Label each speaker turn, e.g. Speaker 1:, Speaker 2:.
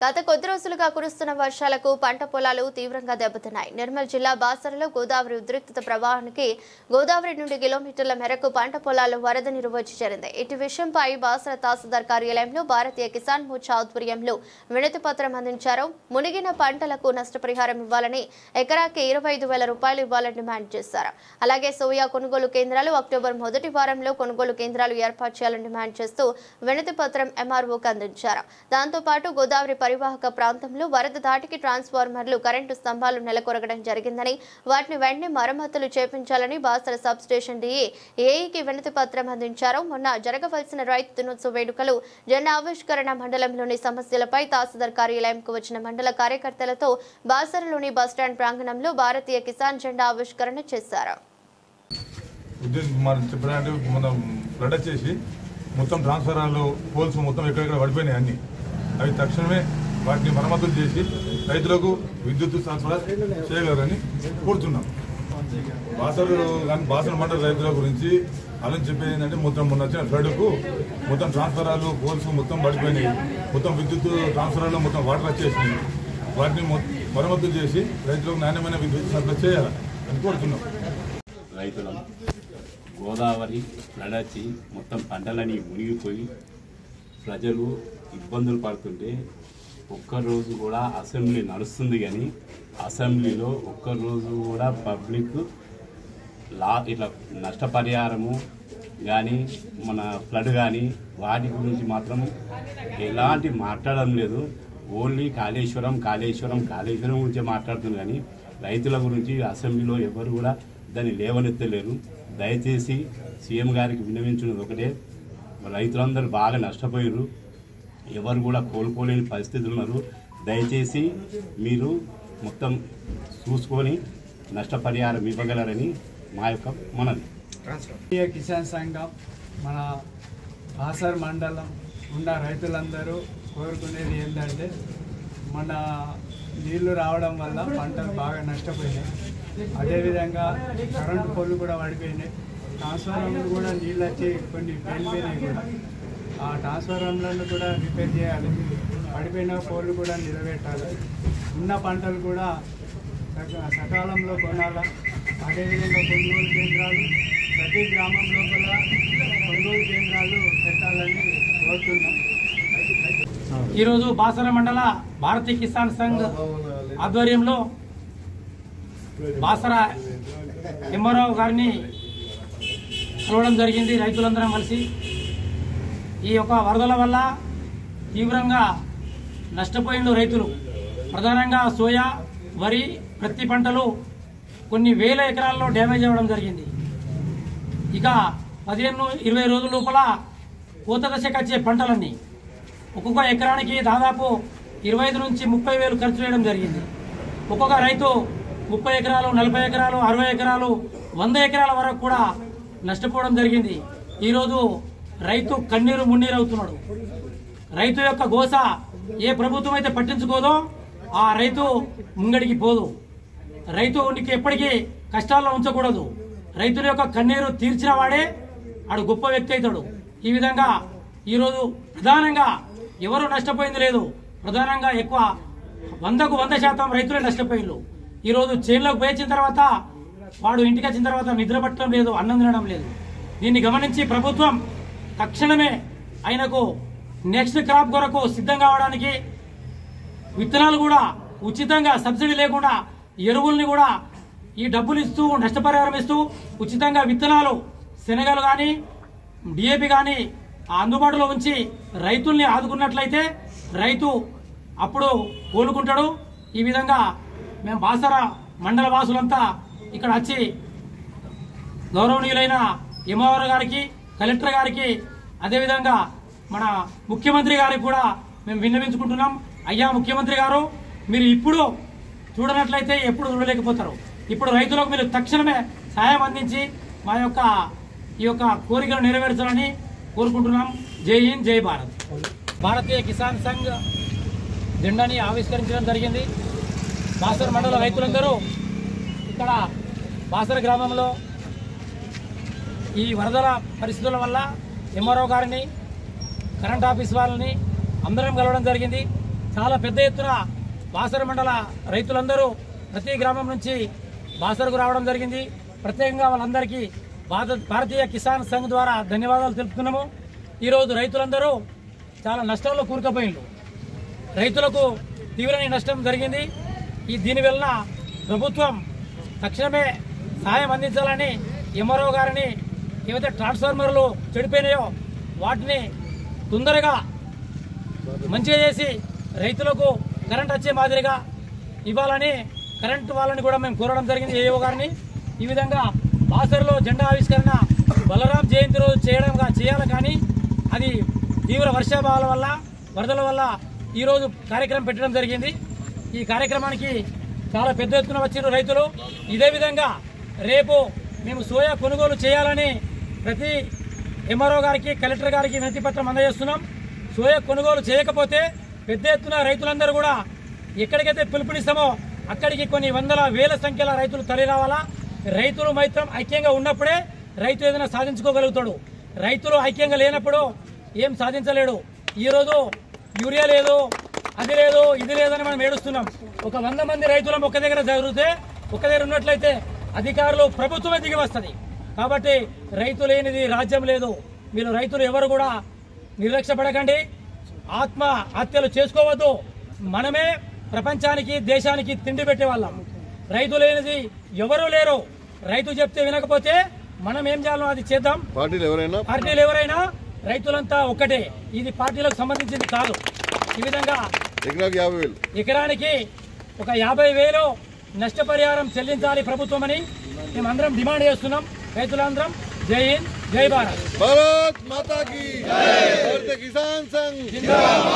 Speaker 1: గత కొద్ది రోజులుగా కురుస్తున్న వర్షాలకు పంట పొలాలు తీవ్రంగా దెబ్బతిన్నాయి. నిర్మల్ జిల్లా బాసరలో గోదావరి ఉద్రిక్తత ప్రవాహానికి గోదావరి నుండి కిలోమీటర్ల మేరకు పంట పొలాల్లో వరద నీరు వచ్చి చేరింది. ఇటు విషయంపై బాసర తహసీల్దార్ కార్యాలయంలో భారతీయ కిసాన్ మోర్చా ఆధ్వర్యంలో వినతి పత్రం అందించారు. మునిగిన పంటలకు నష్టపరిహారం ఇవ్వాలని, ఎకరాకి 25,000 రూపాయలు ఇవ్వాలని డిమాండ్ చేశారు. అలాగే సోయా కొనుగోలు కేంద్రాలు అక్టోబర్ మొదటి వారంలో కొనుగోలు కేంద్రాలు ఏర్పాటు చేయాలని డిమాండ్ చేస్తూ వినతి పత్రం ఎంఆర్ఓకు అందించారు. దాంతో పాటు గోదావరి పరివాహక ప్రాంతంలో వరద దాటికి ట్రాన్స్ఫార్మర్లు, కరెంటు స్తంభాలు నెలకొరగడం జరిగిందని, వాటిని వెంటనే మరమ్మతులు చేపించాలని బాసర సబ్ స్టేషన్ ఏఈకి వినతి పత్రం అందించారు. మొన్న జరగవలసిన రైతు దినోత్సవ వేడుకలు, జెండా ఆవిష్కరణ, మండలంలోని సమస్యలపై తహసీల్దార్ కార్యాలయంకు వచ్చిన మండల కార్యకర్తలతో బాసరలోని బస్టాండ్ ప్రాంగణంలో భారతీయ కిసాన్ జెండా ఆవిష్కరణ చేశారు.
Speaker 2: మొత్తం ట్రాన్స్ఫార్మర్లు, పోల్స్ మొత్తం ఎక్కడెక్కడ పడిపోయినాయి. అన్ని అవి తక్షణమే వాటిని మరమ్మతులు చేసి రైతులకు విద్యుత్ సరఫరా చేయగలరని కోరుతున్నాం. బాసర మండల రైతుల గురించి అలా చెప్పేది ఏంటంటే, మొన్న వచ్చిన ఫ్లడ్కు మొత్తం ట్రాన్స్ఫార్మర్లు, పోల్స్ మొత్తం పడిపోయినాయి. మొత్తం విద్యుత్ ట్రాన్స్ఫార్మర్లో మొత్తం వాటర్ వచ్చేసినాయి. వాటిని మరమ్మతులు చేసి రైతులకు నాణ్యమైన విద్యుత్ సరఫరా చేయాలని కోరుతున్నాం.
Speaker 3: రైతులు గోదావరి ఫ్లడ్ వచ్చి మొత్తం పంటలని మునిగిపోయి ప్రజలు ఇబ్బందులు పడుతుంటే ఒక్కరోజు కూడా అసెంబ్లీ నడుస్తుంది, కానీ అసెంబ్లీలో ఒక్కరోజు కూడా పబ్లిక్ ఇట్లా నష్టపరిహారము కానీ, మన ఫ్లడ్ కానీ వాటి గురించి మాత్రం ఎలాంటి మాట్లాడడం లేదు. ఓన్లీ కాళేశ్వరం గురించి మాట్లాడుతుంది, కానీ రైతుల గురించి అసెంబ్లీలో ఎవరు కూడా దాన్ని లేవనెత్తలేరు. దయచేసి సీఎం గారికి విన్నవించున్నది ఒకటే, రైతులందరూ బాగా నష్టపోయారు, ఎవరు కూడా కోలుకోలేని పరిస్థితులు ఉన్నారు. దయచేసి మీరు మొత్తం చూసుకొని నష్టపరిహారం ఇవ్వగలరని మా యొక్క మనవి.
Speaker 4: కిసాన్ సంఘం మన బాసర మండలం ఉన్న రైతులందరూ కోరుకునేది ఏంటంటే, మన నీళ్లు రావడం వల్ల పంటలు బాగా నష్టపోయినాయి. అదేవిధంగా కరెంటు పోల్లు కూడా పడిపోయినాయి. ట్రాన్స్ఫార్మర్లు కూడా నీళ్ళు వచ్చి కొన్ని పేలిపోయినాయి కూడా. ఆ ట్రాన్స్ఫార్మర్లను కూడా రిపేర్ చేయాలి. పడిపోయిన పోల్లు కూడా నిలబెట్టాలి. ఉన్న పంటలు కూడా సకాలంలో కొనాలి. అదేవిధంగా కొనుగోలు కేంద్రాలు ప్రతి గ్రామం లోపల కొనుగోలు కేంద్రాలు పెట్టాలని కోరుతున్నాం.
Speaker 5: ఈరోజు బాసర మండల భారతీయ కిసాన్ సంఘ్ ఆధ్వర్యంలో బాసర ఎంఆర్ఓ గారిని కలవడం జరిగింది. రైతులందరం కలిసి ఈ యొక్క వరదల వల్ల తీవ్రంగా నష్టపోయిన రైతులు, ప్రధానంగా సోయా, వరి, ప్రతి పంటలు కొన్ని వేల ఎకరాల్లో డ్యామేజ్ అవ్వడం జరిగింది. ఇక 15-20 రోజుల లోపల కోత దశకు వచ్చే పంటలన్నీ ఒక్కొక్క ఎకరానికి దాదాపు 25 నుంచి 30 వేలు ఖర్చు చేయడం జరిగింది. ఒక్కొక్క రైతు 30 ఎకరాలు, 40 ఎకరాలు, 60 ఎకరాలు, 100 ఎకరాల వరకు కూడా నష్టపోవడం జరిగింది. ఈరోజు రైతు కన్నీరు మున్నీరు అవుతున్నాడు. రైతు యొక్క గోస ఏ ప్రభుత్వం అయితే పట్టించుకోదో ఆ రైతు ముంగడికి పోదు. రైతునికి ఎప్పటికీ కష్టాల్లో ఉంచకూడదు. రైతుల యొక్క కన్నీరు తీర్చిన వాడే ఆడు గొప్ప వ్యక్తి అవుతాడు. ఈ విధంగా ఈరోజు ప్రధానంగా ఎవరు నష్టపోయింది లేదు. ప్రధానంగా ఎక్కువ 100% రైతులే నష్టపోయిళ్ళు. ఈరోజు చేనులోకి పోయించిన తర్వాత వాడు ఇంటికి వచ్చిన తర్వాత నిద్ర పట్టడం లేదు, అన్నం తినడం లేదు. దీన్ని గమనించి ప్రభుత్వం తక్షణమే ఆయనకు నెక్స్ట్ క్రాప్ కొరకు సిద్ధం కావడానికి విత్తనాలు కూడా ఉచితంగా, సబ్సిడీ లేకుండా ఎరువుల్ని కూడా ఈ డబ్బులు ఇస్తూ, నష్టపరిహారం ఇస్తూ ఉచితంగా విత్తనాలు, శనగలు కానీ, డిఏపి కానీ అందుబాటులో ఉంచి రైతుల్ని ఆదుకున్నట్లయితే రైతు అప్పుడు కోలుకుంటాడు. ఈ విధంగా మేము బాసర మండల వాసులంతా ఇక్కడ వచ్చి గౌరవనీయులైన ఎంఆర్ఓ గారికి, కలెక్టర్ గారికి, అదేవిధంగా మన ముఖ్యమంత్రి గారికి కూడా మేము విన్నవించుకుంటున్నాం. అయ్యా ముఖ్యమంత్రి గారు, మీరు ఇప్పుడు చూడనట్లయితే ఎప్పుడు చూడలేకపోతారు. ఇప్పుడు రైతులకు మీరు తక్షణమే సహాయం అందించి మా యొక్క ఈ యొక్క కోరికను నెరవేర్చాలని కోరుకుంటున్నాం. జై హింద్, జై భారత్. భారతీయ కిసాన్ సంఘ్ జెండాని ఆవిష్కరించడం జరిగింది. బాసర మండల రైతులందరూ ఇక్కడ బాసర గ్రామంలో ఈ వరదల పరిస్థితుల వల్ల ఎంఆర్ఓ గారిని, కరెంట్ ఆఫీస్ వాళ్ళని అందరం కలవడం జరిగింది. చాలా పెద్ద ఎత్తున బాసర మండల రైతులందరూ ప్రతి గ్రామం నుంచి బాసరకు రావడం జరిగింది. ప్రత్యేకంగా వాళ్ళందరికీ భారతీయ కిసాన్ సంఘ్ ద్వారా ధన్యవాదాలు తెలుపుతున్నాము. ఈరోజు రైతులందరూ చాలా నష్టంలో కూరుకుపోయిండ్రు. రైతులకు తీవ్రమైన నష్టం జరిగింది. దీనివలన ప్రభుత్వం తక్షణమే సహాయం అందించాలని ఎంఆర్ఓ గారిని ఏవైతే ట్రాన్స్ఫార్మర్లు చెడిపోయినాయో వాటిని తొందరగా మంచిగా చేసి రైతులకు కరెంట్ వచ్చే మాదిరిగా ఇవ్వాలని కరెంటు వాళ్ళని కూడా మేము కోరడం జరిగింది ఏఓ గారిని. ఈ విధంగా బాసరలో జెండా ఆవిష్కరణ బలరాం జయంతి రోజు చేయాలి, కానీ అది తీవ్ర వర్షాభావాల వల్ల వరదల వల్ల ఈరోజు కార్యక్రమం పెట్టడం జరిగింది. ఈ కార్యక్రమానికి చాలా పెద్ద ఎత్తున వచ్చిన రైతులు. ఇదే విధంగా రేపు మేము సోయా కొనుగోలు చేయాలని ప్రతి ఎంఆర్ఓ గారికి కలెక్టర్ గారికి వినతి పత్రం అందజేస్తున్నాం. సోయా కొనుగోలు చేయకపోతే పెద్ద ఎత్తున రైతులందరూ కూడా ఎక్కడికైతే పిలుపునిస్తామో అక్కడికి కొన్ని వందల వేల సంఖ్యల రైతులు తరలి రావాలా. రైతులు మాత్రం ఐక్యంగా ఉన్నప్పుడే రైతు ఏదైనా సాధించుకోగలుగుతాడు. రైతులు ఐక్యంగా లేనప్పుడు ఏం సాధించలేడు. ఈరోజు యూరియా లేదు, అది లేదు, ఇది లేదని మనం ఏడుస్తున్నాం. ఒక 100 మంది రైతులం ఒక దగ్గర జరిగితే ఒక దగ్గర ఉన్నట్లయితే అధికారులు ప్రభుత్వమే దిగి వస్తుంది. కాబట్టి రైతు లేనిది రాజ్యం లేదు. మీరు రైతులు ఎవరు కూడా నిర్లక్ష్యపడకండి, ఆత్మహత్యలు చేసుకోవద్దు. మనమే ప్రపంచానికి దేశానికి తిండి పెట్టే వాళ్ళం. రైతు లేనిది ఎవరూ లేరు. రైతు చెప్తే వినకపోతే మనం ఏం చేయాలో అది చేద్దాం. పార్టీలు ఎవరైనా రైతులంతా ఒక్కటే. ఇది పార్టీలకు సంబంధించింది కాదు. ఈ విధంగా ఎకరానికి ఒక 50,000 నష్టపరిహారం చెల్లించాలి ప్రభుత్వం అని మేమందరం డిమాండ్ చేస్తున్నాం. రైతులందరం జై హింద్, జై భారత్.
Speaker 6: భారత్ మాతా కీ జై. భారతీయ కిసాన్ సంఘ్ జిందాబాద్.